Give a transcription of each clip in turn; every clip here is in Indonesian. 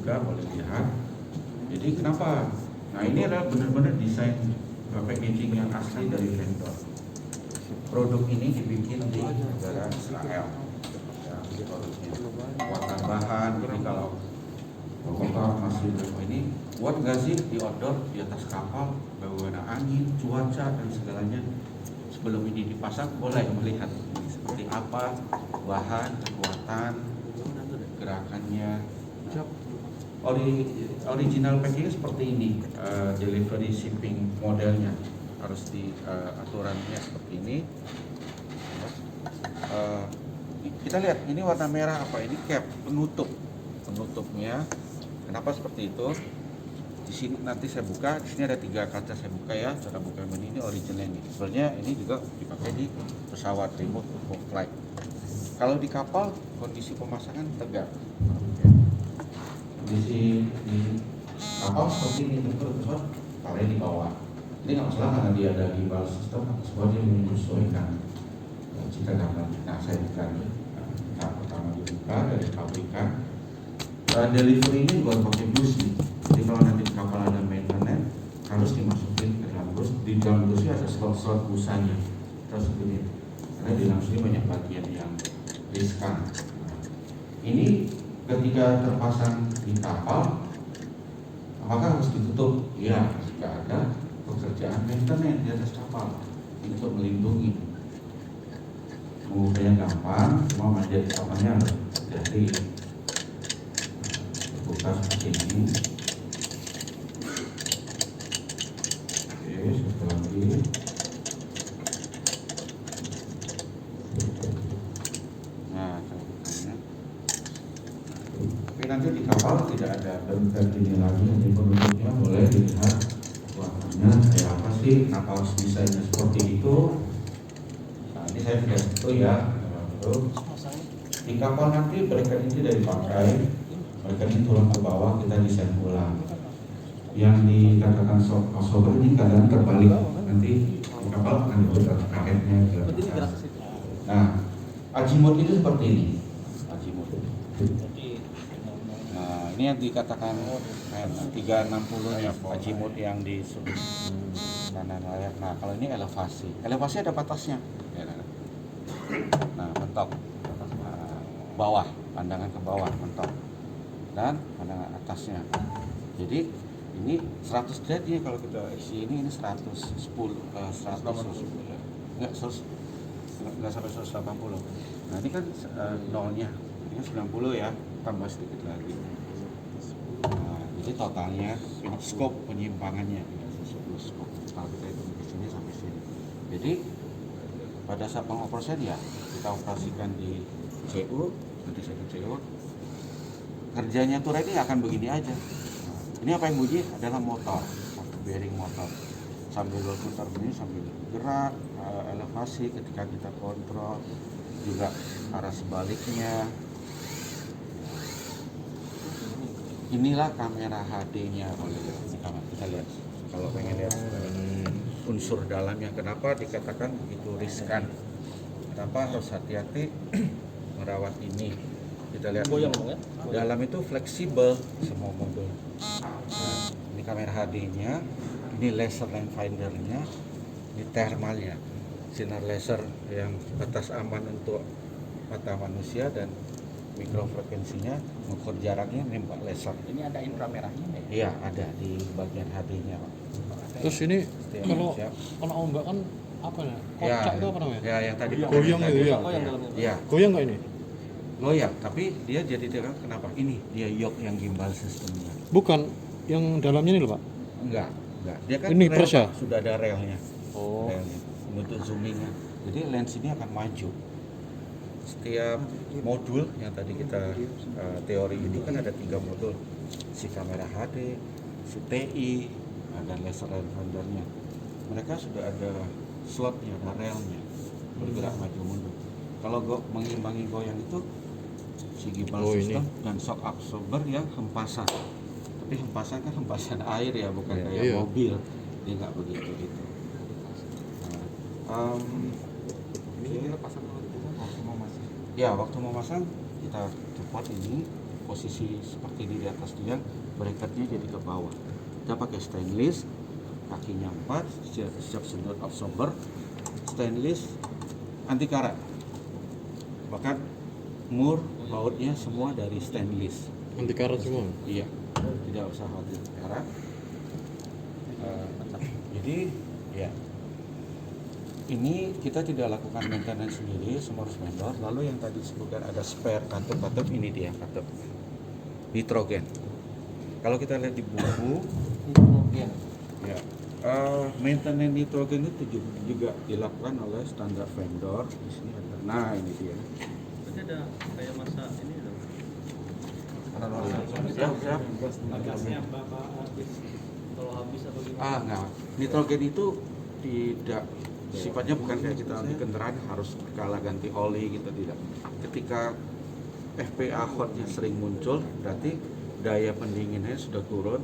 juga boleh lihat. Jadi kenapa? Nah ini adalah benar-benar desain packaging yang asli dari vendor. Produk ini dibikin di negara Israel. Ya, buatan bahan. Jadi kalau Bapak masih ini buat nggak sih di outdoor di atas kapal, bagaimana angin, cuaca dan segalanya. Sebelum ini dipasang boleh melihat seperti apa bahan, kekuatan, gerakannya. Original packaging seperti ini, delivery shipping modelnya harus di aturannya seperti ini. Kita lihat ini warna merah apa? Ini cap penutupnya. Kenapa seperti itu? Di sini nanti saya buka, di sini ada 3 kaca saya buka ya, cara buka ini original ini. Sebenarnya ini juga dipakai di pesawat remote untuk flight. Kalau di kapal kondisi pemasangan tegak. Kondisi di kapal seperti ini terus tarik di bawah. Ini nggak masalah karena dia ada gimbal sistem, semua dia menyesuaikan jika dapat. Nah saya buka nih. Nah, pertama dibuka dari pabrikan. Delivery ini juga pakai bus nih. Jadi kalau nanti kapal ada maintenance harus dimasukin ke dalam bus. Di dalam bus ada slot-slot busanya. Terus begini. Karena di dalam sini banyak bagian yang riskan. Nah, ini ketika terpasang di kapal, apakah harus ditutup? Ya, jika ada pekerjaan maintenance di atas kapal ini untuk melindungi. Mengubahnya gampang, cuma manjat kapalnya harus hati-hati. Buka seperti ini. Oke, satu lagi. Nah, caranya. Tapi nanti di kapal tidak ada bentuk ini lagi. Nanti penduduknya boleh dilihat warnanya kayak apa sih. Kenapa harus desainnya seperti itu? Nah, ini saya tidak tahu ya. Di kapal nanti berikan ini dari pakai. Mereka ini turun ke bawah, kita desain ulang. Yang dikatakan sober ini kadang terbalik. Nanti di kapal akan dibuat paketnya. Nah, azimut itu seperti ini. Azimut. Nah, ini yang dikatakan 360 ya, azimut yang di sudut kanan layar. Nah, kalau ini elevasi. Elevasi ada batasnya. Nah, mentok. Bawah, pandangan ke bawah, mentok. Dan pandangan atasnya. Jadi ini 100 derajat kalau kita isi ini 110 100 enggak sampai 180. Nah ini kan nolnya, ini 90 ya, tambah sedikit lagi. Nah, jadi totalnya skop penyimpangannya 10 skop. Kalau kita hitung di sini sampai sini. Jadi pada saat pengoperasian ya kita operasikan di CU, nanti saya ke CU. Kerjanya tuh ini akan begini aja. Ini apa yang bunyi adalah motor, bearing motor. Sambil berputar begini sambil gerak, elevasi ketika kita kontrol, juga arah sebaliknya. Inilah kamera HD-nya. Kita lihat kalau pengen lihat unsur dalamnya. Kenapa dikatakan begitu riskan? Kenapa harus hati-hati merawat ini? Kita lihat dalam itu fleksibel semua modul. Nah, ini kamera HD-nya, ini laser rangefindernya, ini thermalnya, sinar laser yang batas aman untuk mata manusia dan mikrofrekuensinya mengukur jaraknya nembak laser. Ini ada inframerahnya? Iya, ada di bagian HD-nya. Terus ini kalau ombak kan apa ya? Kocak itu apa namanya? Ya, yang tadi goyang itu ya. Iya. Goyang nggak ini? Goyang, tapi dia jadi kenapa? Ini dia yoke yang gimbal sistemnya. Bukan, yang dalamnya ini loh Pak? Enggak. Dia kan ini rel, press ya? Sudah ada relnya. Oh. Relnya. Untuk zoomingnya. Jadi lens ini akan maju. Setiap modul yang tadi kita teori ini kan ada 3 modul. Si kamera HD, si TI, dan laser rangefindernya. Mereka sudah ada slotnya, ada relnya. Bergerak maju mundur. Kalau mengimbangi goyang itu si gimbal system dan shock absorber yang hempasan. Tapi hempasan kan hempasan air ya, bukan kayak mobil. Dia nggak begitu gitu. Ini pasang waktu mau masang. Ya, waktu mau masang kita support ini. posisi seperti ini di atas tiang, bracketnya jadi ke bawah. Kita pakai stainless, kakinya 4, siap sedot absorber, stainless anti karat. Bahkan mur bautnya semua dari stainless. Anti karat semua. Iya, tidak usah khawatir karat. Jadi ya, ini kita tidak lakukan maintenance sendiri, semua harus vendor. Lalu yang tadi disebutkan ada spare katup, ini dia katup nitrogen. Kalau kita lihat di buku, ya, maintenance nitrogen itu juga dilakukan oleh standar vendor. Di sini ada. Nah ini dia. Berarti ada kayak masa ini loh. Siap. Gasnya bapak habis, kalau habis apa gimana? Enggak. Nitrogen itu tidak sifatnya bukan kayak kita di kendaraan harus berkala ganti oli gitu, tidak. Ketika FPA hotnya sering muncul, berarti daya pendinginnya sudah turun.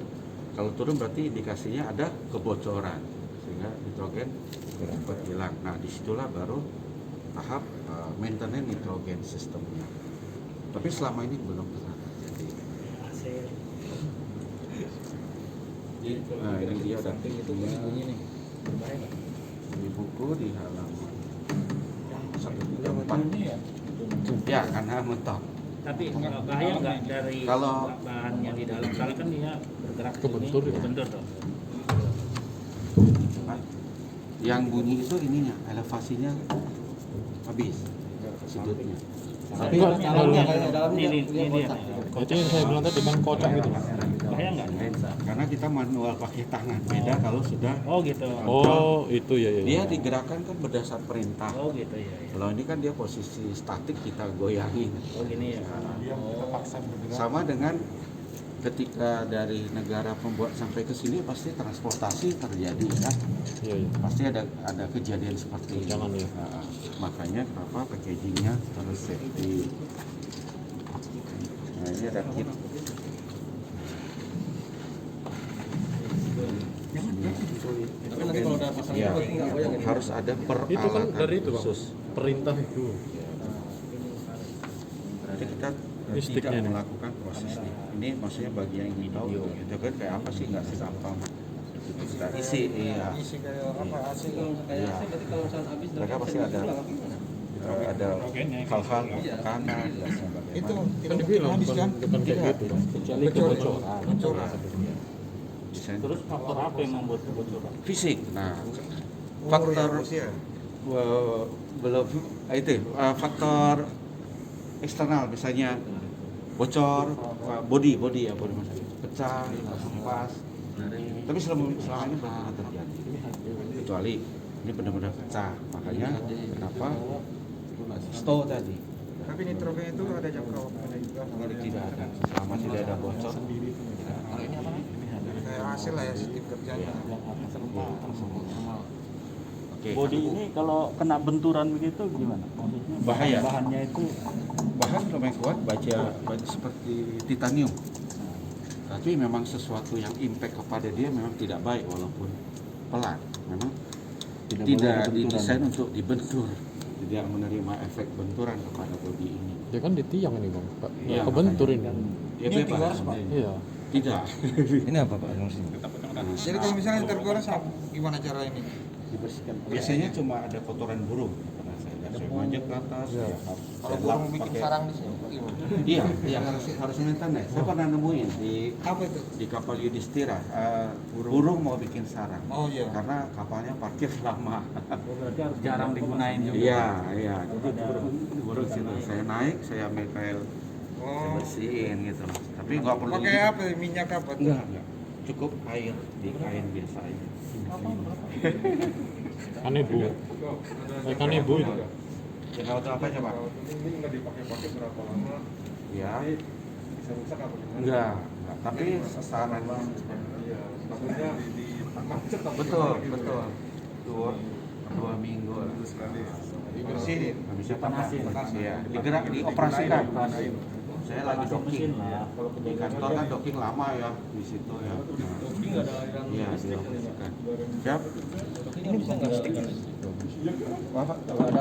Kalau turun berarti indikasinya ada kebocoran, sehingga nitrogen cepat hilang. Nah disitulah baru tahap maintenance nitrogen sistemnya. Tapi selama ini belum pernah terjadi. Nah ini dia ada bunyi nih. Di buku di halaman 134 ya, karena mentok. Tapi bahaya nggak dari Kalau- bahannya di dalam? Kalau kan dia bergerak Kebentur ya? kebentur dong. Yang bunyi itu ininya, elevasinya habis sudutnya. Tapi Enggak, dalamnya dalamnya ini dia. Itu yang saya bilang tadi kan kocak gitu. Bahaya nggak? Karena kita manual pakai tangan, beda kalau sudah Oh gitu. Oh, itu ya ya. dia digerakkan kan berdasar perintah. Oh gitu ya. Kalau ini kan dia posisi statik, kita goyangin. Oh gini ya. Sama dengan ketika dari negara pembuat sampai ke sini pasti transportasi terjadi kan. Iya, iya. Pasti ada kejadian seperti ini. Jangan ya. Nah, makanya kenapa packagingnya harus safety. Nah ini ada kit. Ya, harus ada peralatan Itu kan dari itu Bang. khusus. Perintah itu. Jadi kita Ini sticknya tidak nih. melakukan proses ini maksudnya bagi yang ingin tahu gitu kan kayak apa sih, nggak segampang itu kita isi. Iya, Isi kayak apa hasil Iya. berarti kalau misalnya habis mereka pasti ada hal-hal tekanan dan sebagainya. itu Kan dibilang bukan kayak gitu Bang. Kecuali kebocoran. bocoran. Desain Terus faktor apa yang membuat kebocoran? fisik. Nah, Oh, faktor ya, belum itu faktor eksternal misalnya bocor, body ya, body maksudnya pecah, hempas. Tapi selama ini belum pernah terjadi. Kecuali ini benar-benar pecah. Makanya kenapa stow tadi Tapi nitrogen itu ada jangka waktunya juga. tidak ada, selama tidak ada bocor. Kayak hasil lah ya sistem kerjanya. Oke. Body ini kalau kena benturan begitu gimana? Maksudnya Bahaya. Bahannya itu Bahan lumayan kuat, baja seperti titanium. Tapi memang sesuatu yang impact kepada dia memang tidak baik walaupun pelan. Memang tidak didesain untuk dibentur, tidak menerima efek benturan kepada bodi ini. Ya kan di tiang ini Bang. Pak. Iya, Kebentur ini. Ya bebas. Iya. Tidak. Ini apa Pak? Jadi kalau misalnya tergores gimana cara ini? Dibersihkan. Biasanya cuma ada kotoran burung. Pernah saya lihat. Saya manjat ke atas. Ya, harus Kalau saya burung lap bikin pakai- sarang di sini gimana? Iya harus maintenance. Saya pernah nemuin Apa itu? di kapal Yudhistira, burung mau bikin sarang. Oh iya. Karena kapalnya parkir lama. berarti harus jarang digunain juga. Iya. Jadi burung situ saya naik, saya ambil kail, saya Oh. bersihin gitu. Tapi nggak perlu. Pakai apa? Minyak apa? tuh? Enggak. Cukup air di kain biasa aja. Kanebo. Kayak kanebo itu. Ya kalau tahu apa coba? Ini nggak dipakai-pakai berapa lama? Ya. Bisa rusak apa gimana? Enggak. Tapi sasaran. Iya, takutnya di macet apa Betul. gimana gitu ya. Dua minggu lah. Terus sekali. Dibersihin. Nggak bisa Dipanasin. ya, digerak, dioperasikan. Dipanasin. Saya lagi Panasin docking mesin lah. Kalau di kantor kan docking lama ya di situ ya. Iya, dioperasikan. Siap. Ini bisa nggak stick? Apa?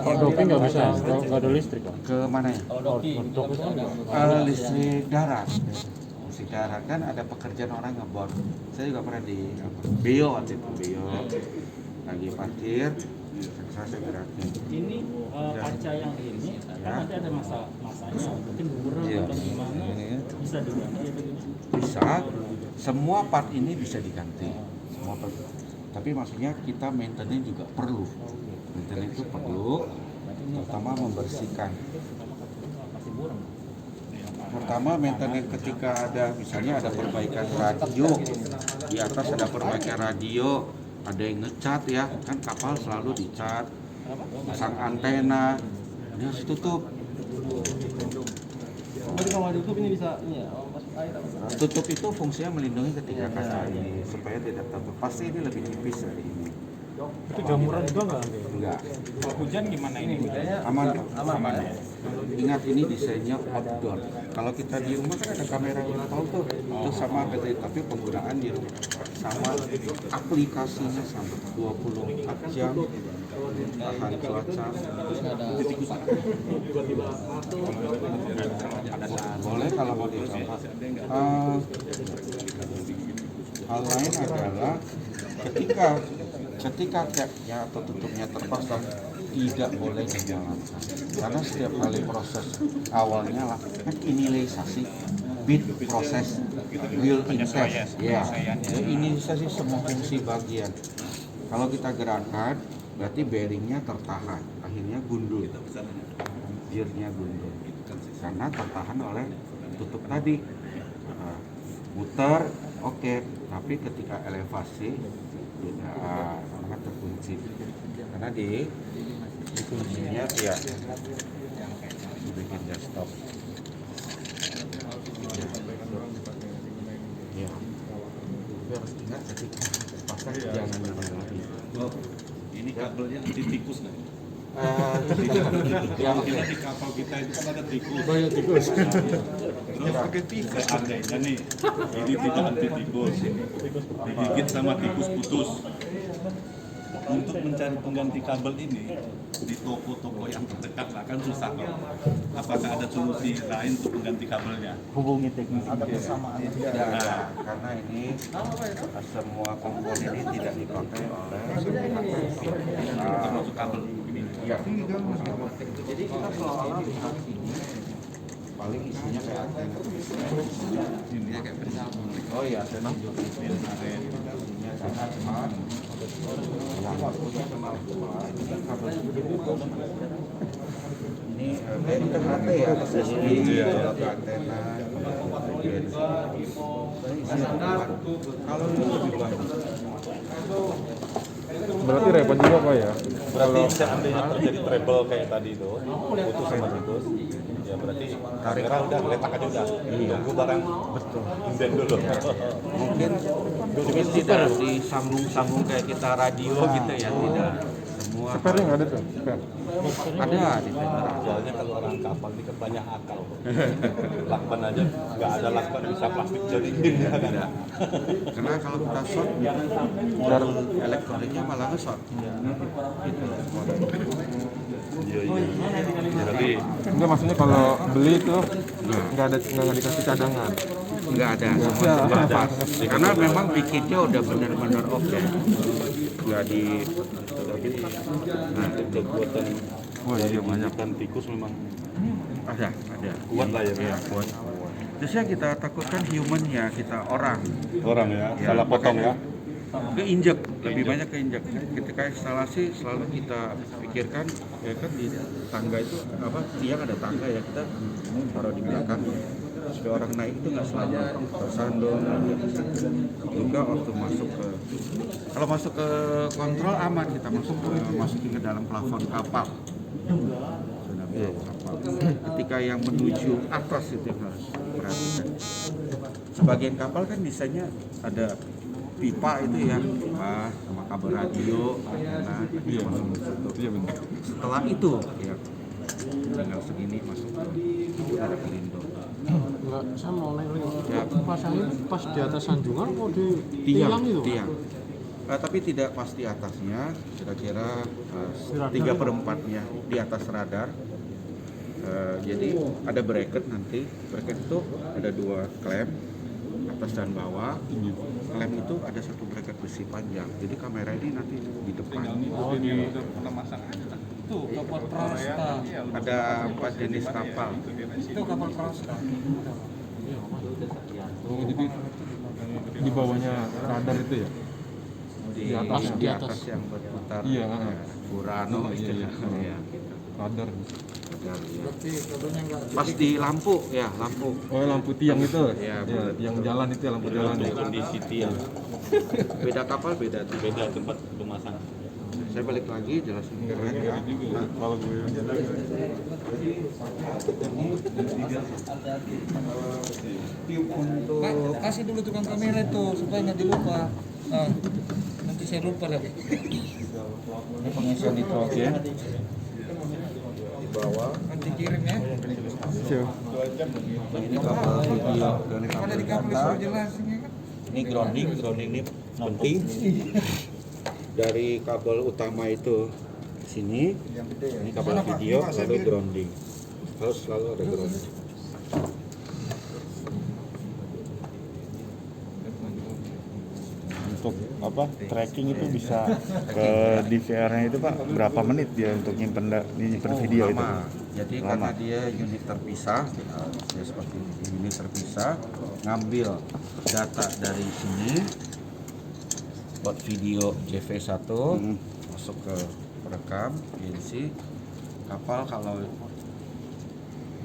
Kalau doki nggak bisa, nggak ada listrik kan? Ke mana ya? Kalau doki Dok itu kan nggak. Listrik darat. Listrik darat kan ada pekerjaan orang ngebor. Saya juga pernah di Beo waktu itu Beo lagi parkir, saya gerakin. ini kaca yang ini kan nanti ada masanya mungkin burem Iya. atau gimana bisa diganti atau gimana? Bisa, semua part ini bisa diganti. Semua part. Tapi maksudnya kita maintenance juga perlu. Maintenance itu perlu, terutama membersihkan. Masih burem. Pertama maintenance ketika ada misalnya ada perbaikan radio, di atas ada perbaikan radio, ada yang ngecat ya, kan kapal selalu dicat, pasang antena, ini harus tutup. Berarti kalau ditutup ini bisa ini ya masuk air apa? Tutup itu fungsinya melindungi ketika kena air supaya tidak tertutup. Pasti ini lebih tipis dari ini. Itu jamuran juga nggak? Enggak. Kalau hujan gimana ini? Aman kok. Aman ya. Ingat ini desainnya outdoor. Kalau kita di rumah kan ada kamera yang tahu tuh, itu sama seperti tapi penggunaan di rumah sama, aplikasinya sama 24 jam tahan cuaca. Boleh kalau mau dicoba. Hal lain adalah ketika capnya atau tutupnya terpasang tidak boleh dijalankan karena setiap kali proses awalnya lah kan inilisasi bit proses wheel intest ya inilisasi semua fungsi bagian. Kalau kita gerakan berarti bearingnya tertahan, akhirnya gundul, gearnya gundul karena tertahan oleh tutup tadi. Muter oke, tapi ketika elevasi tidak sangat terkunci karena di kuncinya ya dibikin gas stop ya. Tapi harus ingat ketika pasang jangan lagi. Ini kabelnya anti tikus nggak? Ya, Kita di kapal kita itu kan ada tikus. Banyak tikus. Terus pakai tikus. Seandainya nih, ini tidak anti tikus, digigit sama tikus putus. Untuk mencari pengganti kabel ini di toko-toko yang terdekat lah kan susah. Apakah ada solusi lain untuk pengganti kabelnya? Hubungi teknis. ada persamaan tidak ada karena ini semua komponen ini tidak dipakai oleh Termasuk kabel ini. ya. Jadi kita seolah-olah lihat ini paling isinya kayak antena. Ini kayak bersama. Oh iya, saya tunjukin isinya sangat smart. Ini kayak THT ya, SSD, antena, kalau ini lebih bagus. Berarti repot juga Pak ya? Berarti seandainya terjadi trouble kayak tadi itu, putus sama tikus, ya berarti kamera udah letak aja udah. Tunggu barang betul. Inden dulu. Mungkin tidak disambung-sambung kayak kita radio gitu ya, tidak. Semua Spare nggak ada tuh? Spare. ada di tender. Soalnya kalau orang kapal ini kan banyak akal. Lakban aja nggak ada lakban bisa plastik jadi ya kan. Karena kalau kita short, elektroniknya malah nge-short. Gitu. Iya. Jadi Enggak, maksudnya kalau beli itu nggak dikasih cadangan. Nggak ada, semua pas. Karena memang bikinnya udah benar-benar oke. Nggak di nah, untuk buatan banyak kan tikus memang ada. kuat lah ya. Iya, kuat. Terus yang kita takutkan humannya, kita orang. Orang ya, Ya, salah potong ya. Keinjek, lebih banyak keinjek. Ketika instalasi selalu kita pikirkan ya kan di tangga itu apa tiang ada tangga ya, kita taruh di belakang supaya orang naik itu nggak selalu tersandung. Juga waktu masuk ke kalau masuk ke kontrol aman, kita masukin ke dalam plafon kapal. Kapal. Ketika yang menuju atas itu yang harus perhatikan. Sebagian kapal kan desainnya ada pipa itu ya, pipa sama kabel radio, antena, iya benar. Setelah itu ya tinggal segini masuk ke ada pelindung. Enggak, saya mau nanya lagi. Ya. Pasangnya pas di atas sanjungan mau di tiang itu? Tiang. Tapi tidak pasti atasnya, kira-kira 3/4-nya di atas radar. Jadi ada bracket nanti, bracket itu ada 2 klem, atas dan bawah. Klem itu ada 1 bracket besi panjang, jadi kamera ini nanti di depan. Oh, Ini udah pernah masang aja. tuh kapal Prasta. Ada 4 jenis kapal. Itu kapal Prasta. Oh, jadi di bawahnya radar itu ya? Di atas, di di atas atas. yang berputar. Iya, Urano Iya, istilahnya. iya. Ya. Radar. Radar, ya. Berarti kabelnya enggak Pas di lampu, ya lampu. Oh, lampu tiang itu? Iya, Ya, yang jalan itu ya, lampu jalan ya. Kondisi tiang. Beda kapal, beda. Beda tempat pemasangan. Saya balik lagi jelasin keren ya. Nah, Kalau gue Pak, kasih dulu tukang kamera itu supaya nggak dilupa. Nah, nanti saya lupa lagi. ini pengisian nitrogen di bawah. Nanti kirim ya. Ini kabel video dan Ada di kabel kabel data. sudah jelas ini kan. Ini grounding ini penting. Dari kabel utama itu sini, ini kabel Mana, Pak? video, Pak, saya lalu pilih. grounding. Harus selalu ada grounding. Untuk apa tracking itu bisa ke DVR-nya itu Pak berapa menit dia untuk nyimpen video itu? Lama. Jadi Lama. karena dia unit terpisah, dia seperti ini, unit terpisah, ngambil data dari sini buat video JV1 masuk ke perekam INC. Kapal kalau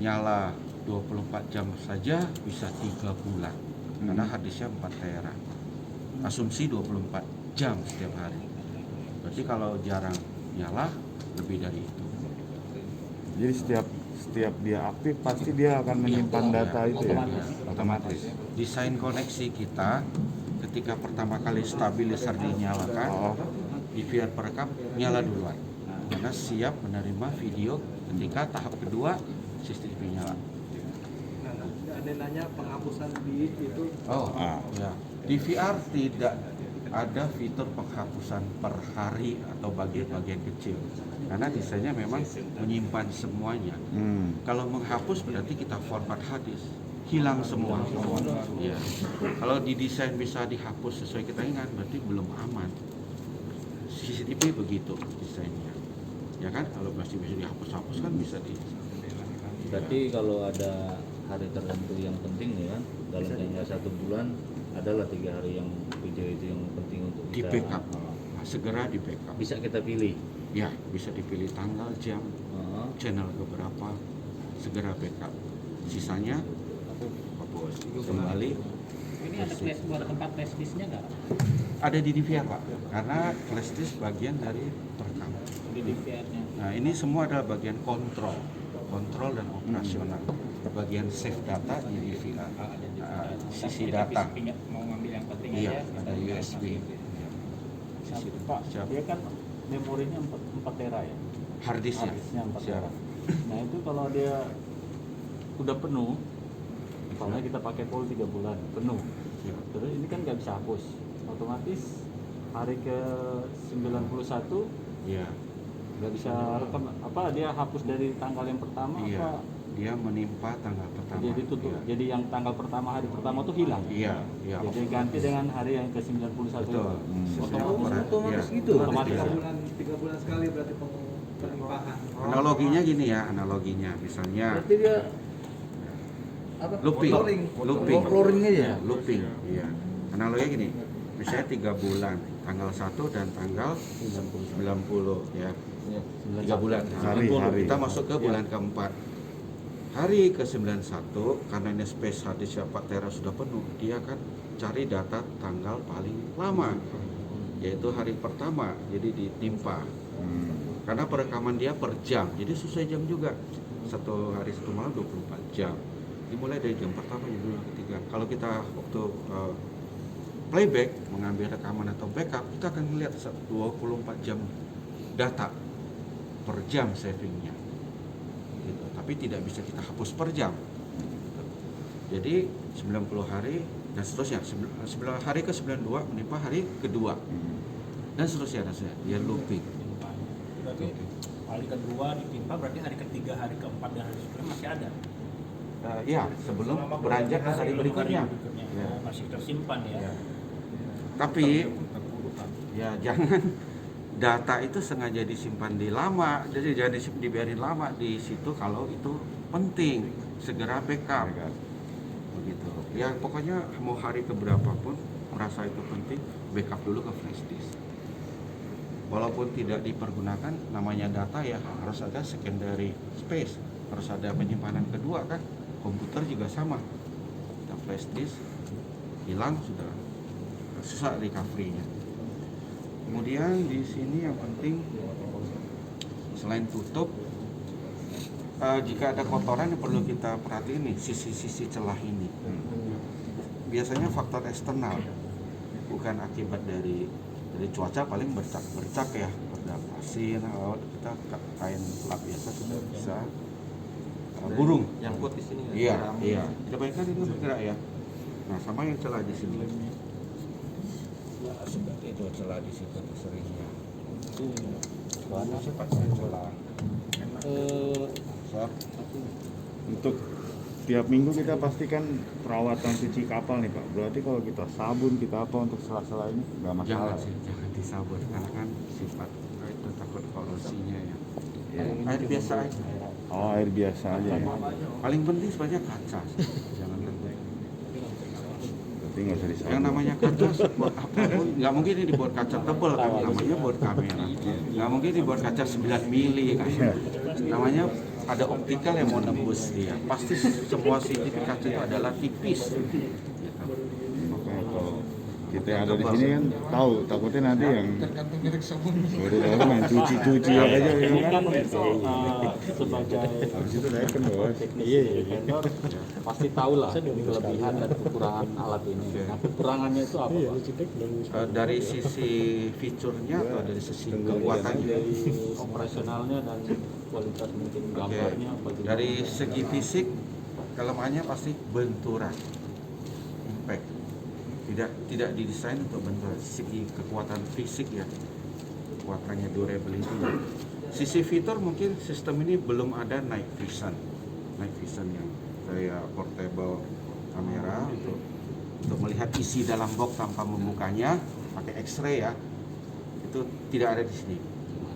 nyala 24 jam saja bisa 3 bulan karena harddisknya 4 tera. Asumsi 24 jam setiap hari. Berarti kalau jarang nyala lebih dari itu. Jadi setiap dia aktif pasti dia akan menyimpan data itu ya. Otomatis. Desain koneksi kita ketika pertama kali stabilizer dinyalakan, DVR perekam nyala duluan karena siap menerima video ketika tahap kedua CCTV nyala. Ada nanya penghapusan bit itu Oh, ya. DVR tidak ada fitur penghapusan per hari atau bagian-bagian kecil karena desainnya memang menyimpan semuanya. Kalau menghapus berarti kita format harddisk, hilang semua. Ya. Kalau didesain bisa dihapus sesuai kita ingat berarti belum aman. CCTV begitu desainnya. Ya kan, kalau masih bisa dihapus-hapus kan bisa di. Berarti kalau ada hari tertentu yang penting nih kan, dalam jangka 1 bulan adalah 3 hari yang video itu yang penting untuk Di kita backup. Segera di backup. bisa kita pilih. Ya, bisa dipilih tanggal, jam, Heeh. channel keberapa, segera backup. Sisanya hapus kembali. Ini ada buat tempat flash disknya nggak? Ada di DVR Pak, karena flash disk bagian dari perekam. Di DVR-nya. Nah ini semua adalah bagian kontrol dan operasional. Bagian save data di DVR, sisi data. Mau ngambil yang penting Iya, aja. ada USB. Sisi Pak, siap. dia kan memorinya 4 tera ya. Harddisknya. Harddisknya 4 Siap. tera. Nah itu kalau dia udah penuh, misalnya kita pakai full 3 bulan penuh, Siap. terus ini kan nggak bisa hapus, otomatis hari ke 91 Iya. nggak bisa rekam apa dia hapus dari tanggal yang pertama Iya. apa Dia menimpa tanggal pertama. jadi tutup Iya. jadi yang tanggal pertama hari pertama tuh hilang. Iya. Iya. Jadi ganti dengan hari yang ke 91. Betul. Otomatis Iya. gitu. Otomatis. Iya. 3 bulan sekali berarti pelimpahan. Analoginya gini ya, analoginya misalnya Berarti dia apa? looping, Coloring aja. Ya, looping, iya. Analoginya gini, misalnya 3 bulan, tanggal 1 dan tanggal 90 ya. 3 bulan. Hari. Kita masuk ke bulan keempat. Hari ke-91 karena ini space harddisk 4 tera sudah penuh, dia akan cari data tanggal paling lama, yaitu hari pertama, jadi ditimpa. Karena perekaman dia per jam, jadi sesuai jam juga. 1 hari 1 malam 24 jam. Dimulai dari jam pertama, jam ketiga. Kalau kita waktu playback, mengambil rekaman atau backup, kita akan melihat 24 jam data per jam savingnya. Gitu. Tapi tidak bisa kita hapus per jam. Jadi 90 hari dan seterusnya. 9 hari ke 92 menimpa hari kedua. dan seterusnya, dia looping. Berarti hari kedua ditimpa, berarti hari ketiga, hari keempat dan hari seterusnya masih ada. Ya, sebelum beranjak ke hari berikutnya. Ya. Masih tersimpan ya. Ya. Tapi ya jangan data itu sengaja disimpan di lama, jadi jangan dibiarin lama di situ kalau itu penting, segera backup. Begitu. Ya pokoknya mau hari keberapa pun merasa itu penting, backup dulu ke flash disk. Walaupun tidak dipergunakan, namanya data ya harus ada secondary space, harus ada penyimpanan kedua kan. Komputer juga sama. Kita flash disk hilang sudah susah recovery-nya. Kemudian di sini yang penting selain tutup, jika ada kotoran yang perlu kita perhatiin nih sisi-sisi celah ini. Biasanya faktor eksternal, bukan akibat dari cuaca, paling bercak ya, pada pasir, kita kain lap biasa sudah bisa. Burung Nyangkut di sini. iya. Kita bayangkan itu bergerak ya. Nah sama yang celah di sini. Seperti itu celah di situ seringnya. Itu sifatnya celah. Untuk tiap minggu kita pastikan perawatan cuci kapal nih Pak. Berarti kalau kita sabun, kita apa untuk sela-sela ini nggak masalah. Jangan disabun karena kan sifat itu takut korosinya ya. Ya. Air biasa aja. Oh, air biasa aja ya. Paling penting sebenarnya kaca. Jangan lembek. Berarti nggak usah disabun. Yang namanya kaca buat apapun, nggak mungkin ini dibuat kaca tebal kan, namanya buat kamera. Nggak mungkin dibuat kaca 9 mili kan. Namanya ada optikal yang mau nembus dia. Pasti semua sisi kaca itu adalah tipis. Gitu. Makanya kalau kita yang ada di sini kan tahu, takutnya nanti yang Tergantung merek sabun. baru tahu main cuci-cuci aja ya kan. Sebagai Habis itu naik kan bawah. Vendor pasti tahu lah kelebihan dan kekurangan alat ini. Nah, kekurangannya itu apa Pak? Dari sisi fiturnya atau dari sisi kekuatannya? Operasionalnya dan kualitas mungkin gambarnya apa gitu. Dari segi fisik kelemahannya pasti benturan, impact. Tidak didesain untuk benturan. Segi kekuatan fisik ya, kekuatannya durability. Sisi fitur mungkin sistem ini belum ada night vision yang kayak portable kamera untuk melihat isi dalam box tanpa membukanya, pakai X-ray ya. Itu tidak ada di sini.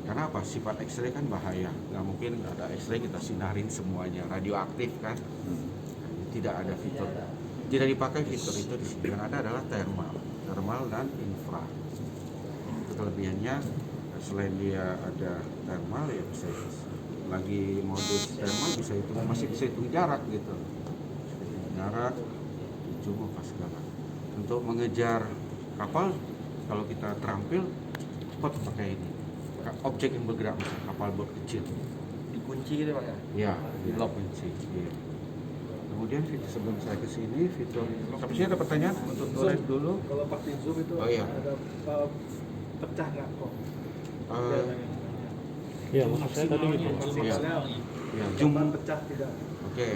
Karena apa? Sifat X-ray kan bahaya. Nggak mungkin nggak ada X-ray kita sinarin semuanya, radioaktif kan. Tidak ada fitur. Tidak dipakai fitur itu di sini. Yang ada adalah thermal dan infra. Itu kelebihannya. Selain dia ada thermal ya bisa lagi modus thermal masih bisa hitung jarak gitu. Jarak, zoom apa segala. Untuk mengejar kapal kalau kita terampil cepat pakai ini. Objek yang bergerak, kapal bot kecil. Dikunci gitu Pak ya? Ya, di lock kunci. Iya. Kemudian fitur sebelum saya ke sini, fitur. Tapi sih ada pertanyaan untuk tulis dulu. Kalau pakai zoom itu Oh, iya. ada pecah nggak kok? ya maksud saya tadi gitu. Maksimalnya Ya, zoom. pecah tidak? Oke.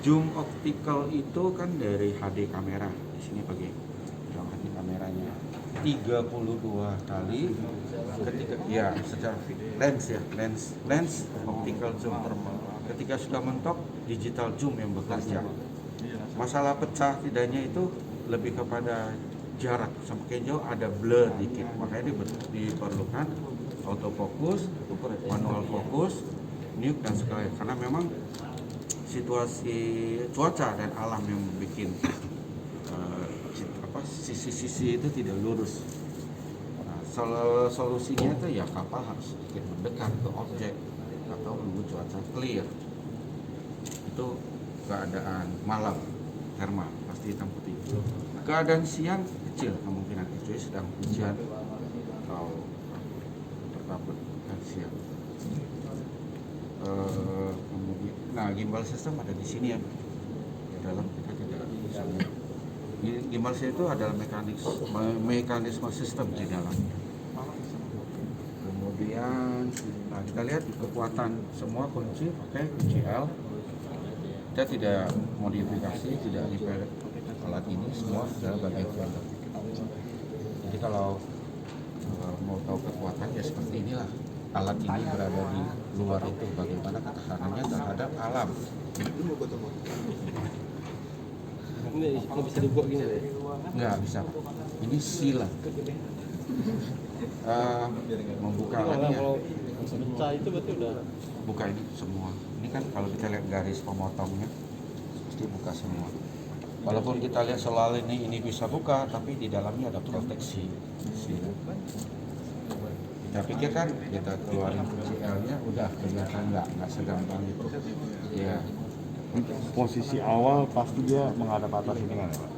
Zoom optical itu kan dari HD kamera. Di sini pakai HD kameranya 32 kali ketika ya secara lens optical zoom thermal. Ketika sudah mentok digital zoom yang bekerja. Masalah pecah tidaknya itu lebih kepada jarak, semakin jauh ada blur dikit, makanya diperlukan autofocus, manual fokus, nuke dan segala, karena memang situasi cuaca dan alam yang bikin sisi-sisi itu tidak lurus. Nah, solusinya itu ya kapal harus sedikit mendekat ke objek atau menunggu cuaca clear. Itu keadaan malam thermal pasti hitam putih. Keadaan siang kecil kemungkinan kecuali sedang hujan atau terkabut kan siang. Kemudian, nah gimbal system ada di sini ya. Di dalam kita tidak bisa lihat. Gimbal system itu adalah mekanisme sistem di dalam. Kemudian, nah kita lihat kekuatan semua kunci pakai kunci L. Kita tidak modifikasi, tidak repair alat ini, semua adalah bagian vendor. Jadi kalau Kalau mau tahu kekuatan ya seperti inilah. Alat ini berada di luar itu bagaimana ketahanannya terhadap alam. Ini nggak bisa dibuat gini deh. Nggak bisa. Ini sila. Membuka alatnya. Pecah itu berarti udah Buka ini semua. Ini kan kalau kita lihat garis pemotongnya pasti buka semua. Walaupun kita lihat soal ini bisa buka, tapi di dalamnya ada proteksi. Sila. Kita pikir kan kita keluarin CL-nya udah kelihatan nggak segampang itu. Ya. Untuk posisi awal pasti dia menghadap atas ini kan ya Pak?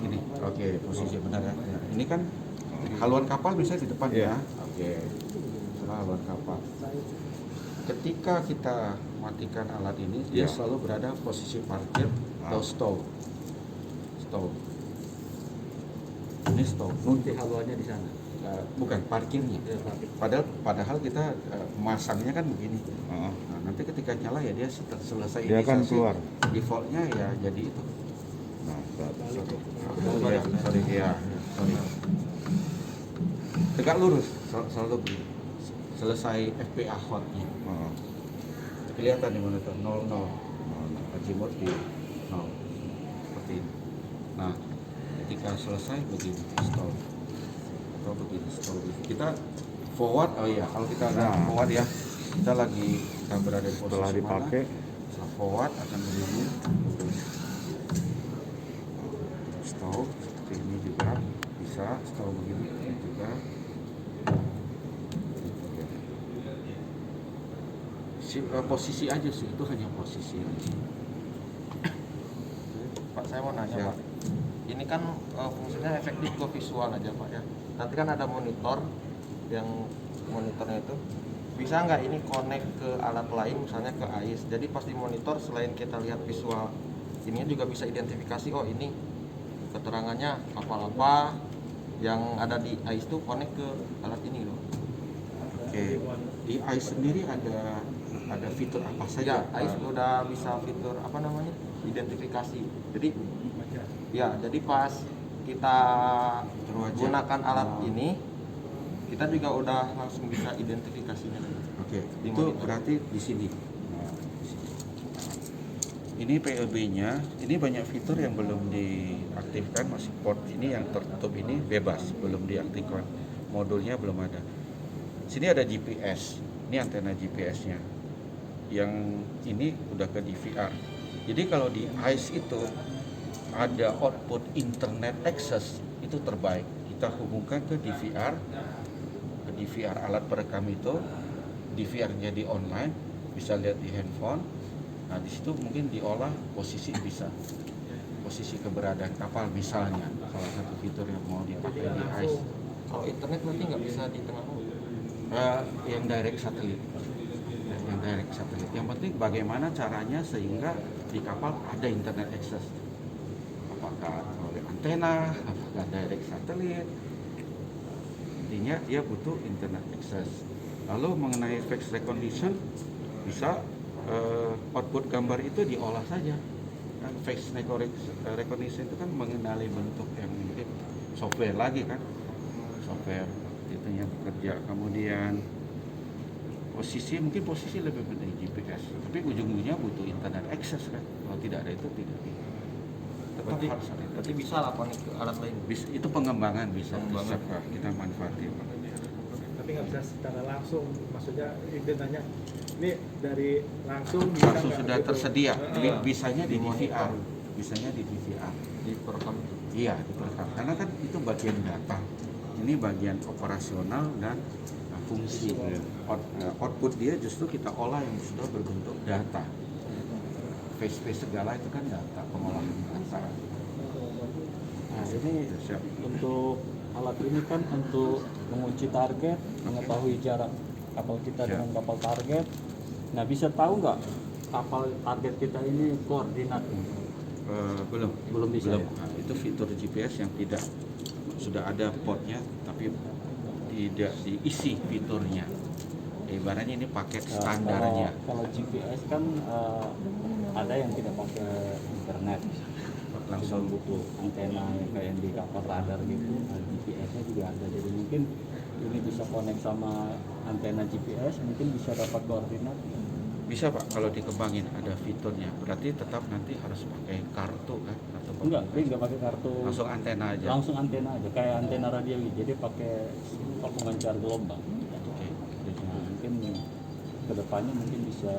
Ini oke, posisi benar ya. Ini kan haluan kapal bisa di depan ya. Oke. Setelah haluan kapal. Ketika kita matikan alat ini, dia selalu berada posisi parkir atau stall. Stall. Ini stall. Nanti haluannya di sana. Bukan parkirnya. Padahal kita masangnya kan begini. Heeh. Nah, nanti ketika nyala ya dia selesai Dia akan inisiasi, keluar. defaultnya ya jadi itu. Nah, Sorry. Tegak lurus selalu begini. Selesai FPA hotnya. heeh. Kelihatan di monitor 00. Azimut di 0. Seperti ini. Nah, ketika selesai begini stop. Atau begini stop. Kita forward, kalau kita ada forward ya, kita berada di posisi Setelah dipakai, setelah forward akan begini. Stop seperti ini juga bisa, stop begini juga. Posisi aja sih, itu hanya posisi aja. Pak, saya mau nanya Siap. Pak. Ini kan fungsinya efektif ke visual aja Pak ya. Nanti kan ada monitor, yang monitornya itu bisa nggak ini connect ke alat lain, misalnya ke AIS. Jadi pas di monitor selain kita lihat visual, ini juga bisa identifikasi, oh ini keterangannya kapal apa yang ada di AIS itu connect ke alat ini loh. Oke, di AIS sendiri ada fitur apa saja? Ya, AIS udah bisa fitur apa namanya? Identifikasi. Jadi ya, jadi pas kita gunakan alat ini, kita juga udah langsung bisa identifikasinya. Oke, Di itu monitor. berarti di sini. Ini PLB-nya, ini banyak fitur yang belum diaktifkan, masih port ini yang tertutup ini bebas, belum diaktifkan. Modulnya belum ada. Sini ada GPS, ini antena GPS-nya. Yang ini udah ke DVR. Jadi kalau di AIS itu ada output internet access, itu terbaik. Kita hubungkan ke DVR alat perekam itu, DVR-nya di online, bisa lihat di handphone. Nah, di situ mungkin diolah posisi keberadaan kapal misalnya, salah satu fitur yang mau dipakai di AIS. Kalau internet nanti nggak bisa di tengah laut. Yang direct satelit. Yang penting bagaimana caranya sehingga di kapal ada internet access. Apakah oleh antena, apakah direct satelit. Intinya dia butuh internet access. Lalu mengenai face recognition, bisa output gambar itu diolah saja. Kan face recognition itu kan mengenali bentuk yang mungkin software lagi kan. Software itunya bekerja, kemudian posisi lebih penting GPS, tapi ujung-ujungnya butuh internet access kan. Kalau tidak ada itu tidak tetap harus ada. Berarti bisa lah connect ke alat lain. Itu pengembangan bisa kita manfaatin. Tapi nggak bisa secara langsung, maksudnya itu nanya ini dari langsung bisa Langsung nggak sudah gitu? tersedia, Heeh. bisanya di DVR, Di perekam. iya diperekam. Karena kan itu bagian data, ini bagian operasional dan fungsi. Output dia justru kita olah yang sudah berbentuk data. Face segala itu kan data, pengolahan data. Nah ini untuk alat ini kan untuk mengunci target, mengetahui jarak kapal kita dengan kapal target. Nah bisa tahu nggak kapal target kita ini koordinatnya? Belum bisa ya? Nah, itu fitur GPS yang tidak sudah ada portnya tapi tidak diisi fiturnya. Ibaratnya ini paket standarnya. Kalau GPS kan ada yang tidak pakai internet. langsung butuh antena kayak yang di kapal radar gitu, nah, GPS-nya juga ada, jadi mungkin ini bisa connect sama antena GPS, mungkin bisa dapat koordinat. bisa Pak kalau dikembangin ada fiturnya. Berarti tetap nanti harus pakai kartu kan? Kartu Enggak, dia nggak pakai kartu. langsung antena aja. Langsung antena aja, kayak antena radio gitu. Jadi pakai pemancar gelombang. Oke. Nah, mungkin kedepannya mungkin bisa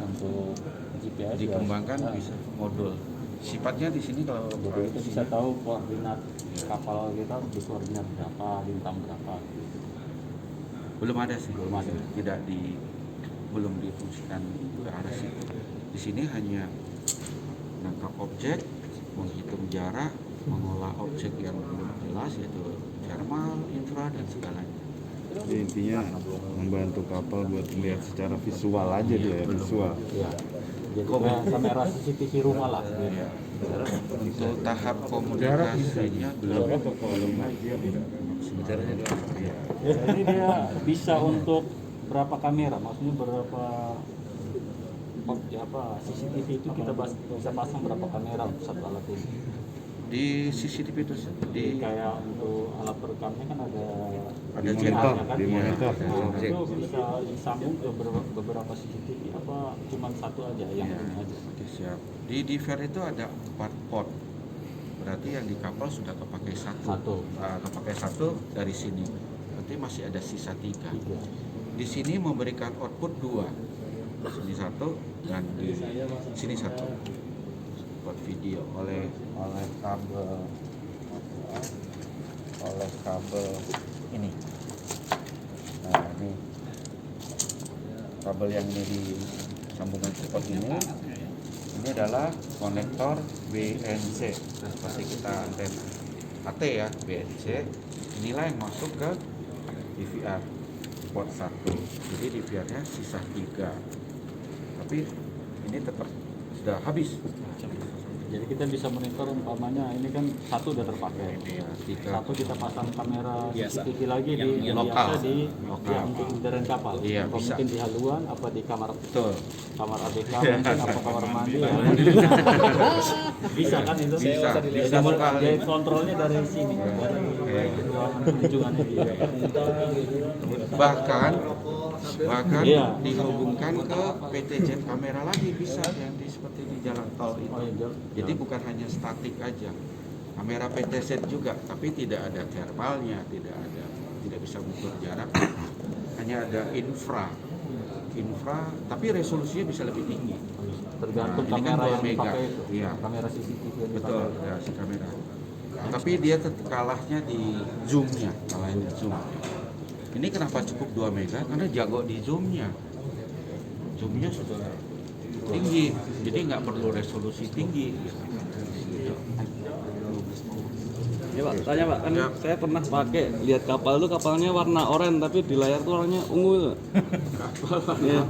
untuk GPS Dikembangkan ya, bisa modul. Sifatnya di sini kalau jadi kita bisa tahu koordinat kapal kita di koordinat berapa, bintang berapa. Gitu. belum ada sih. Belum ada. Belum difungsikan ke arah situ. Di sini hanya menangkap objek, menghitung jarak, mengolah objek yang belum jelas yaitu thermal, infra dan segalanya. Jadi intinya membantu kapal buat melihat secara visual aja dia ya, visual. Ya. Jadi kayak kamera CCTV rumah lah. Ya. Untuk tahap komunikasinya belum. Jadi dia bisa untuk berapa kamera, maksudnya berapa CCTV itu kita bisa pasang berapa kamera untuk satu alat ini. Di CCTV itu Jadi kayak untuk alat perekamnya kan ada monitor, kan? di monitor. Nah, itu bisa disambung ke beberapa CCTV apa cuma satu aja yang ya, ini aja. oke, siap. Di diver itu ada 4 port. Berarti yang di kapal sudah kepakai satu. Kepakai satu dari sini. Berarti masih ada sisa 3. Di sini memberikan output 2. Sini 1 dan di sini 1. Buat video oleh kabel ini. Nah, ini kabel yang ini di sambungan support ini adalah konektor BNC. Pasti kita antena AT ya, BNC. Inilah yang masuk ke DVR port 1. Jadi DVR-nya sisa 3. Tapi ini tetap sudah habis. Jadi kita bisa monitor umpamanya ini kan satu udah terpakai. Iya, 3. Satu kita pasang kamera CCTV lagi di lokal. biasa di Lokal. ya, untuk udara kapal. Iya, Atau bisa. mungkin di haluan apa di kamar Betul. ABK mungkin apa kamar mandi ya. Bisa kan itu? Bisa. Bisa sekali. jadi kontrolnya dari sini dari ruangan kunjungan ini. Bahkan Iya. dihubungkan ke PTZ kamera lagi bisa yang seperti di jalan tol itu. Oh, iya. Jadi bukan hanya statik aja. Kamera PTZ juga, tapi tidak ada thermalnya, tidak bisa mengukur jarak. Hanya ada infra, tapi resolusinya bisa lebih tinggi. Tergantung Nah, ini kan kamera 2 yang mega. dipakai itu. Iya. Kamera CCTV yang Betul, dipakai. ya si kamera. Tapi dia kalahnya di zoomnya, kalahnya di zoom. Ini kenapa cukup 2 mega? Karena jago di zoomnya. Zoomnya sudah tinggi, jadi nggak perlu resolusi tinggi. Gitu. Ya Pak, tanya Pak, kan Ya. saya pernah pakai lihat kapal itu kapalnya warna oranye tapi di layar tuh warnanya ungu itu. Iya.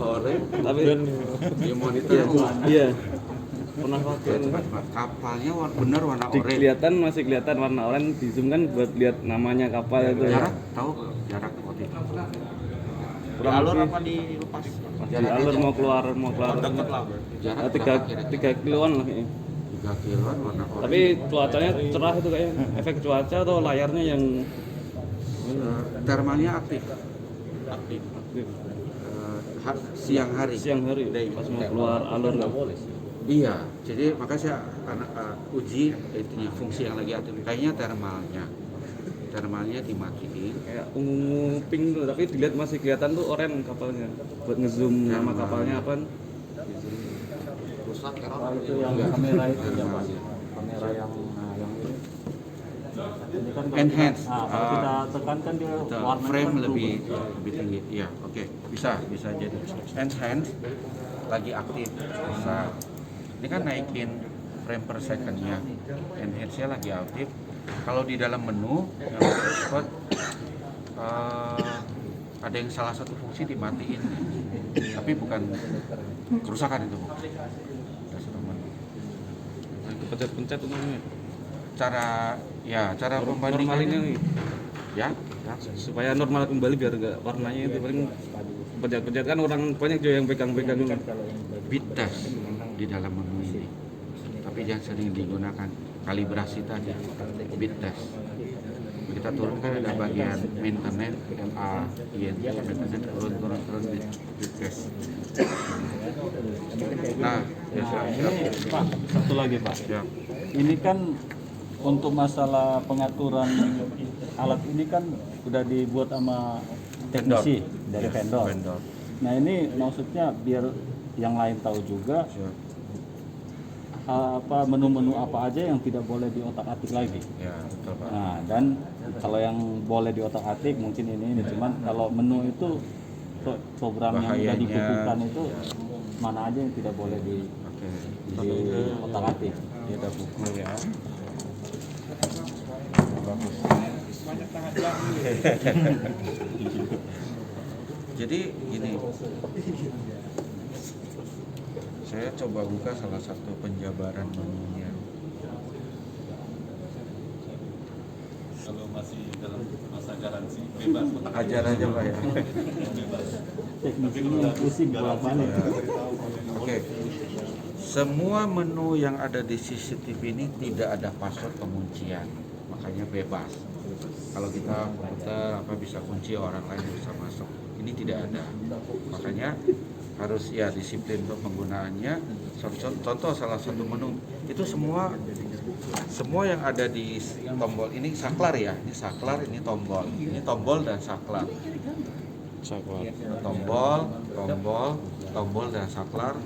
Tapi Di monitor iya. Pernah pakai. kapalnya benar warna oranye. Kelihatan masih kelihatan warna oranye di zoom kan buat lihat namanya kapal itu. Jarak tahu jarak waktu itu. Di alur apa dilepas? Di alur mau keluar Deket lah. Jarak tiga kira-kira 3 kiloan lah kayaknya. 3 kiloan warna oranye. Tapi cuacanya cerah itu kayaknya. Efek cuaca atau layarnya yang Thermalnya aktif. Siang hari. siang hari pas mau keluar alur kan. Iya, jadi makanya saya uji itunya fungsi yang lagi aktif. Kayaknya thermalnya dimatiin. Kayak ungu pink tuh, tapi dilihat masih kelihatan tuh oranye kapalnya. Buat ngezoom nama kapalnya apa? Rusak error. Nah, itu yang kamera itu ya Pak. Kamera yang yang ini. Ini kan kalau Enhance. kita, kalau kita tekankan dia warnanya Frame kan lebih berubah. tinggi. Iya, oke. Bisa jadi. Enhance lagi aktif. Bisa. Ini kan naikin frame per second-nya. Enhance-nya lagi aktif. Kalau di dalam menu yang expert ada yang salah satu fungsi dimatiin. Tapi bukan kerusakan itu. Pencet-pencet itu namanya. Cara Normalinnya pembandingannya nih. ya. Supaya normal kembali biar enggak warnanya itu paling pencet-pencet kan orang banyak juga yang pegang-pegang Bit test di dalam menu ini. tapi jangan sering digunakan. Kalibrasi tadi, bit test. Kita turunkan ada bagian maintenance, MA, INT, maintenance, turun bit test. Nah, ya siap. Pak, satu lagi Pak. Siap. Ini kan untuk masalah pengaturan alat ini kan udah dibuat sama teknisi dari vendor. Nah ini maksudnya biar yang lain tahu juga Siap. apa menu-menu apa aja yang tidak boleh diotak-atik lagi. Ya, betul Pak. Nah dan kalau yang boleh diotak-atik mungkin ini cuman kalau menu itu program yang sudah Bahayanya, dikukuhkan itu mana aja yang tidak boleh Oke. di otak-atik. Kita buku ya. Bagus. Jadi gini, saya coba buka salah satu penjabaran menunya. Kalau masih dalam masa garansi bebas. Ajar aja Pak ya. Teknisinya pusing bolak-balik. Oke. Semua menu yang ada di CCTV ini tidak ada password penguncian, makanya bebas. Kalau kita komputer apa bisa kunci orang lain bisa masuk, ini tidak ada. Makanya harus ya disiplin untuk penggunaannya. Contoh salah satu menu itu semua yang ada di tombol ini saklar ya, ini saklar, ini tombol dan saklar. Tombol dan saklar.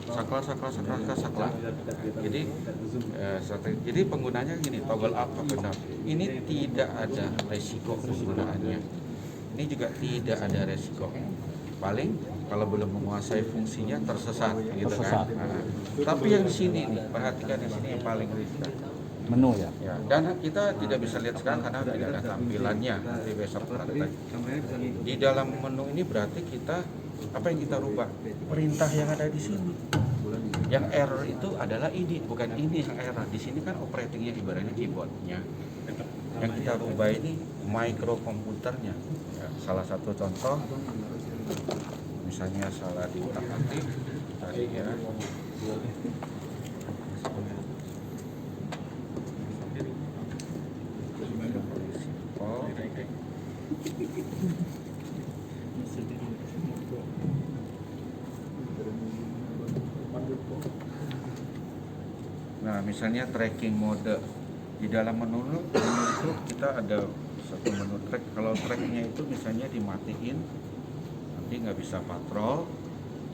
Jadi penggunanya gini, toggle up, toggle down. Ini tidak ada resiko penggunaannya. Ini juga tidak ada resiko. Paling kalau belum menguasai fungsinya tersesat, gitu kan. Nah, tapi yang di sini nih, perhatikan di sini yang paling riskan. Menu ya. Ya, dan kita tidak bisa lihat sekarang karena tidak ada tampilannya. Nanti besok praktek. Di dalam menu ini berarti kita apa yang kita rubah? Perintah yang ada di sini. Yang error itu adalah ini, bukan ini yang error. Di sini kan operatingnya ibaratnya keyboardnya. Yang kita rubah ini microkomputernya. Ya, salah satu contoh, misalnya salah diutak-atik tadi ya. Nah, misalnya tracking mode di dalam menu itu kita ada satu menu track. Kalau tracknya itu misalnya dimatiin, nanti nggak bisa patrol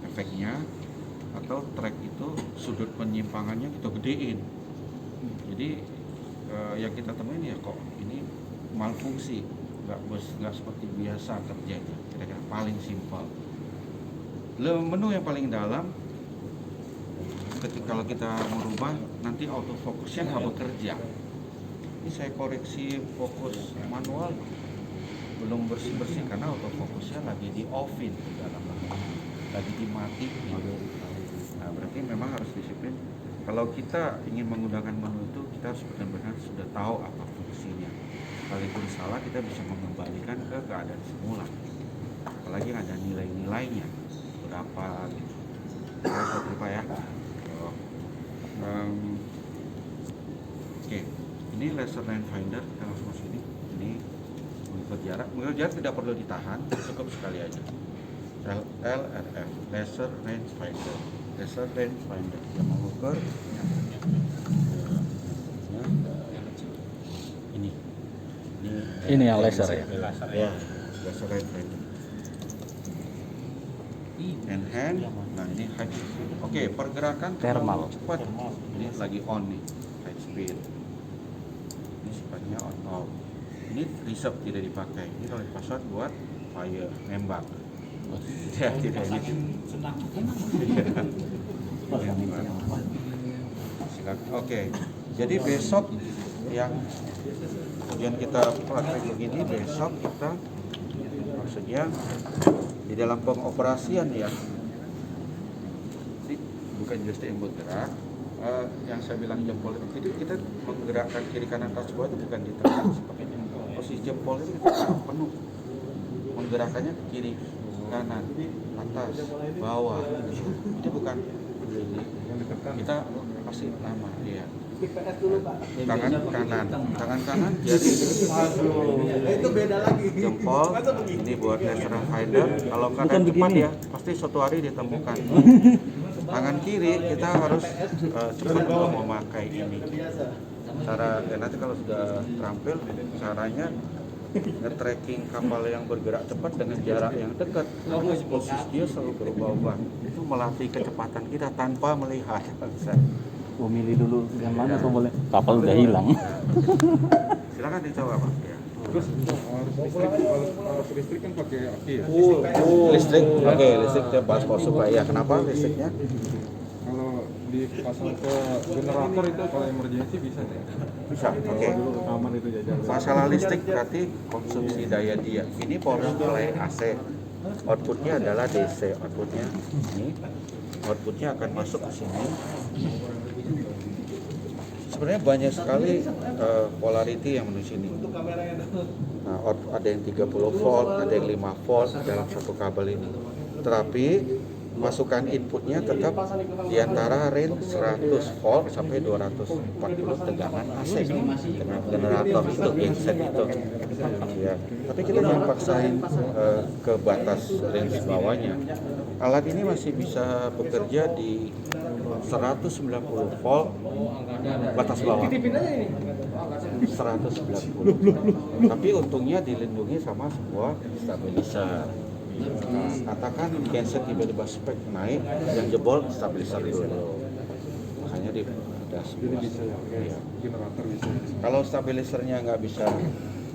efeknya, atau track itu sudut penyimpangannya kita gedein. Jadi yang kita temuin ya kok ini malfungsi, nggak seperti biasa kerjanya. Kira-kira paling simpel. Menu yang paling dalam, ketika kalau kita merubah nanti autofokusnya nggak bekerja. Ini saya koreksi fokus manual belum bersih karena autofokusnya lagi di offin di dalam menu, lagi dimatiin. Nah berarti memang harus disiplin. Kalau kita ingin menggunakan menu itu kita harus benar-benar sudah tahu apa fungsinya. Sekalipun salah kita bisa mengembalikan ke keadaan semula. Apalagi ada nilai-nilainya berapa gitu. Saya lupa ya. Oke, ini laser rangefinder kita langsung masuk ini. Ini mengukur jarak. Mengukur jarak tidak perlu ditahan, cukup sekali aja. LRF, laser rangefinder. Laser rangefinder yang mengukur. Ini yang laser ya. Ya, laser rangefinder. Hand, nah ini high speed. Oke, pergerakan Thermal. cepat. Ini lagi on nih, high speed. Ini sifatnya on off. Ini reserve tidak dipakai. Ini kalau password buat fire nembak. Ya, tidak ini. Silakan. Oke. Jadi besok yang kemudian kita praktek begini, besok kita maksudnya di dalam pengoperasian ya, ini bukan just yang bergerak, yang saya bilang jempol itu, jadi kita menggerakkan kiri kanan atas bawah itu bukan di tengah seperti ini. Posisi jempol itu kita penuh menggerakkannya ke kiri kanan atas bawah, itu bukan kita pasti nama, iya. Tangan kanan jadi Itu beda lagi. jempol, ini buat laser finder. Kalau keadaan cepat ya, pasti suatu hari ditemukan. Tangan kiri kita harus cepat dulu memakai ini. Cara dan nanti kalau sudah terampil, caranya nge-tracking kapal yang bergerak cepat dengan jarak yang dekat. Posisi dia selalu berubah-ubah. Itu melatih kecepatan kita tanpa melihat. Gua milih dulu yang mana tuh boleh. Kapal udah hilang. Silakan dicoba Pak. Ya. Terus arus listrik kan pakai aki ya. Listrik, oke, listrik kita bahas supaya ya. Kenapa listriknya? Kalau dipasang ke generator itu kalau emergency bisa ya. Bisa, oke. Aman itu jajan. Masalah listrik berarti konsumsi daya dia. Ini power supply AC. Outputnya adalah DC. Outputnya ini. Outputnya akan masuk ke sini. Sebenarnya banyak sekali polarity yang menuju sini. Nah, ada yang 30 volt, ada yang 5 volt dalam satu kabel ini. Tetapi masukan inputnya tetap di antara range 100 volt sampai 240 tegangan AC generator itu genset itu. Ya, tapi kita jangan paksain ke batas range bawahnya. Alat ini masih bisa bekerja di 190 volt batas bawah. 190. Tapi untungnya dilindungi sama sebuah stabilizer. Nah, katakan genset tiba-tiba spek naik, yang jebol stabilizer dulu. Makanya ada sebuah. Ya. Generator bisa. Kalau stabilizernya nggak bisa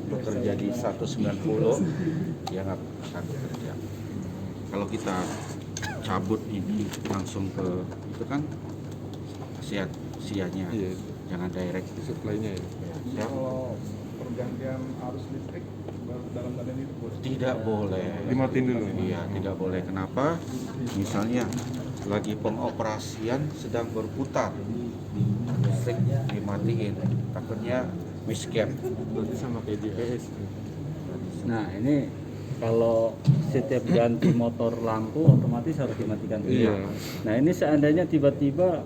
bekerja di 190, ya nggak akan bekerja. Kalau kita cabut ini langsung ke itu kan sianya, Iya. jangan direct. Supply-nya ya. Siap? Kalau pergantian arus listrik dalam keadaan itu boleh? Tidak boleh. Dimatiin dulu. Iya, tidak boleh. Kenapa? Misalnya lagi pengoperasian sedang berputar, listrik dimatiin, takutnya misgap. Berarti sama kayak di ES. Nah, ini kalau setiap ganti motor lampu otomatis harus dimatikan dulu. Iya. Nah, ini seandainya tiba-tiba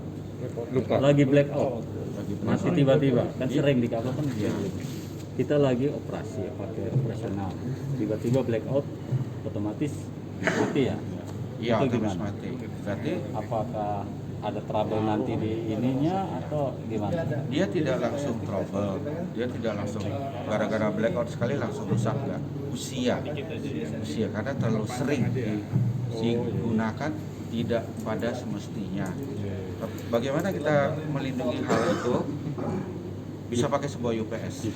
Lupa. lagi blackout, mati tiba-tiba, kan sering di kapal kan gitu. Kita lagi operasi, pakai operasional, tiba-tiba blackout, otomatis mati ya. Iya, Itu otomatis gimana? mati. Berarti Apakah ada trouble nanti di ininya atau gimana? dia tidak langsung trouble, dia tidak langsung gara-gara blackout sekali langsung rusak, enggak. Usia karena terlalu sering digunakan tidak pada semestinya. Bagaimana kita melindungi hal itu? Bisa pakai sebuah UPS.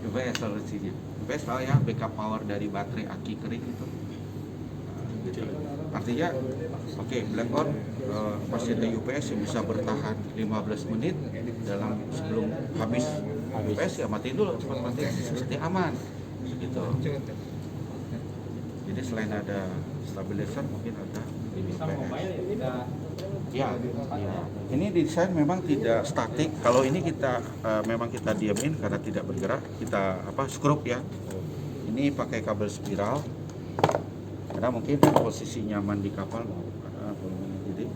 UPS solusinya. UPS tahu ya, backup power dari baterai aki kering itu. Gitu. Artinya, oke, blackout masih ada UPS yang bisa bertahan 15 menit sebelum habis UPS ya matiin dulu, cepat matiin, pasti aman. Gitu. Jadi selain ada stabilizer mungkin ada ini UPS. Ya. Ini desain memang tidak statik. Kalau ini kita memang kita diamin karena tidak bergerak, kita skrup ya. Ini pakai kabel spiral. Karena mungkin posisi nyaman di kapal jadi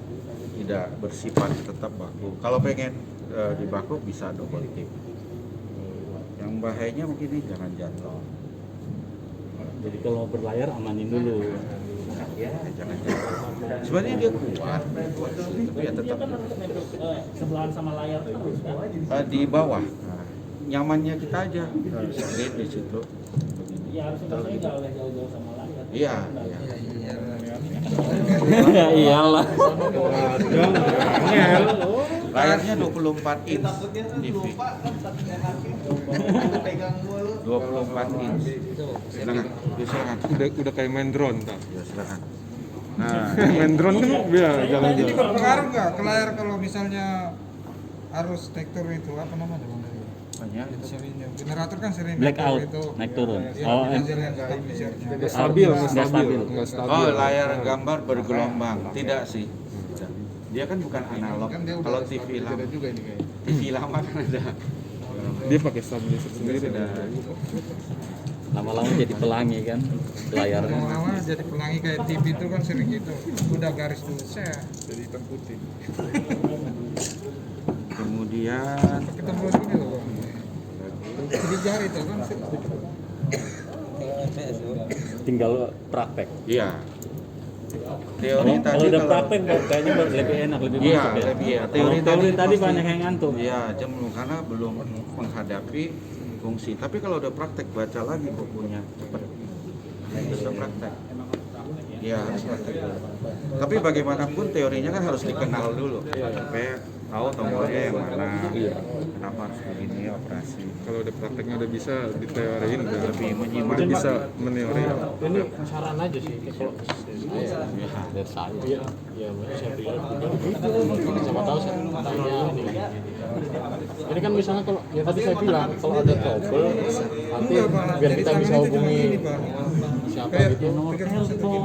tidak bersifat tetap baku. Kalau pengen dibaku bisa double tip. Yang bahayanya mungkin ini jangan jatuh. Jadi kalau berlayar amanin dulu. Ya, jangan jatuh. Sebenarnya dia kuat, tapi ya tetap Sebelahan sama layar terus kan? di bawah. Nah, nyamannya kita aja straight di situ. Begini. Ya harusnya maksudnya nggak boleh jauh-jauh sama layar. Iya. Ya iyalah. Layarnya 24 inch TV. 24 inch. Silakan. Silakan. Udah kayak main drone tak? Ya, silakan. Nah, Main drone kan ya Jadi jalan-jalan. berpengaruh nggak ke layar kalau misalnya arus tektur itu apa namanya? banyak itu. Serinya. Generator kan sering Blackout, itu. naik turun. Ya, Oh, hasilnya nggak emissernya. Nggak stabil, nggak Nggak stabil, stabil. nggak stabil. Oh, layar gambar bergelombang. Tidak sih. Tidak. Dia kan bukan analog. Kan dia udah Kalau ada TV lama, stabilizer juga ini kayaknya. TV lama kan ada. Dia pakai stabilizer sendiri. Sudah. Lama-lama jadi pelangi kan layarnya. Lama-lama jadi pelangi kayak TV itu kan sering gitu. Udah garis dulu saya. Jadi hitam putih. kemudian Ketemu gini loh Bang. Jadi jari itu kan. Tinggal praktek. iya teori tadi Kalau udah praktek kayaknya lebih enak, lebih iya masuk ya. lebih ya Teori tadi pasti- banyak yang ngantuk. iya jenuh karena belum menghadapi fungsi. Tapi kalau udah praktek baca lagi bukunya cepet. Bisa praktek. Iya harus praktek dulu. Tapi bagaimanapun teorinya kan harus dikenal dulu supaya tahu tombolnya yang mana. Kenapa harus begini operasi. Kalau udah prakteknya udah bisa diteoriin udah Lebih menyimak. udah bisa meneori. Ini saran aja sih kalau Ya. ya saya pribadi sama tahu saya tanya ini kan misalnya kalau ya tadi saya bilang kalau ada trouble nanti biar kita bisa hubungi siapa gitu Pikir